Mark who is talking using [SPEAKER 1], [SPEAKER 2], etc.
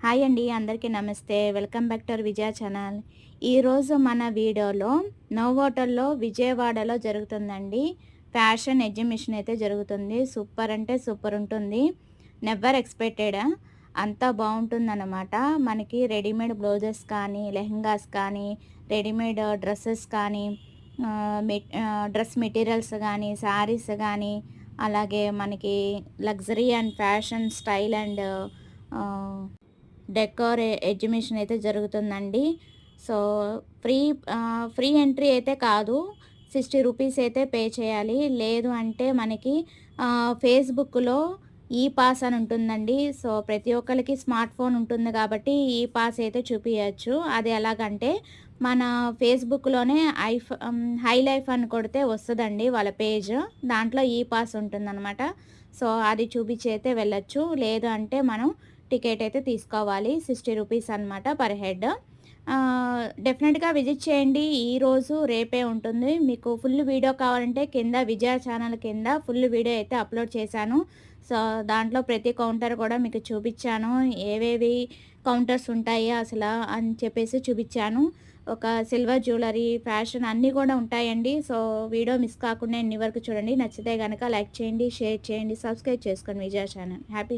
[SPEAKER 1] Hi అండి, అందరికీ నమస్తే. Welcome back to our Vijaya channel. ఈరోజు మన వీడియోలో నోవోటల్లో విజయవాడలో జరుగుతుందండి ఫ్యాషన్ ఎగ్జిబిషన్ అయితే జరుగుతుంది. సూపర్ అంటే సూపర్ ఉంటుంది. Never expected. అంతా బాగుంటుందన్నమాట. మనకి రెడీమేడ్ బ్లౌజెస్ కానీ, లెహంగాస్ కానీ, రెడీమేడ్ డ్రెస్సెస్ కానీ, డ్రెస్ మెటీరియల్స్ కానీ, శారీస్ కానీ, అలాగే మనకి luxury and fashion style and decor exhibition అయితే జరుగుతుందండి. సో, ఫ్రీ ఫ్రీ ఎంట్రీ అయితే కాదు. 60 రూపీస్ అయితే పే చేయాలి. లేదు అంటే మనకి ఫేస్‌బుక్‌లో ఈ పాస్ అని ఉంటుందండి. సో, ప్రతి ఒక్కళ్ళకి స్మార్ట్ ఫోన్ ఉంటుంది కాబట్టి ఈ పాస్ అయితే చూపియచ్చు. అది ఎలాగంటే మన ఫేస్‌బుక్‌లోనే హై లైఫ్ అని కొడితే వస్తదండి వాళ్ళ పేజ్. దాంట్లో ఈ పాస్ ఉంటుందనమాట. సో, అది చూపించి అయితే వెళ్ళొచ్చు. లేదు అంటే మనం టికెట్ అయితే తీసుకోవాలి. 60 రూపీస్ అనమాట పర్ హెడ్. డెఫినెట్‌గా విజిట్ చేయండి. ఈరోజు, రేపే ఉంటుంది. మీకు ఫుల్ వీడియో కావాలంటే కింద విజయ ఛానల్ కింద ఫుల్ వీడియో అయితే అప్లోడ్ చేశాను. సో, దాంట్లో ప్రతి కౌంటర్ కూడా మీకు చూపించాను. ఏవేవి కౌంటర్స్ ఉంటాయి అసలు అని చెప్పేసి చూపించాను. ఒక సిల్వర్ జ్యువెలరీ, ఫ్యాషన్ అన్నీ కూడా ఉంటాయండి. సో, వీడియో మిస్ కాకుండా ఎన్ని వరకు చూడండి. నచ్చితే గనక లైక్ చేయండి, షేర్ చేయండి, సబ్స్క్రైబ్ చేసుకోండి విజయ ఛానల్. హ్యాపీ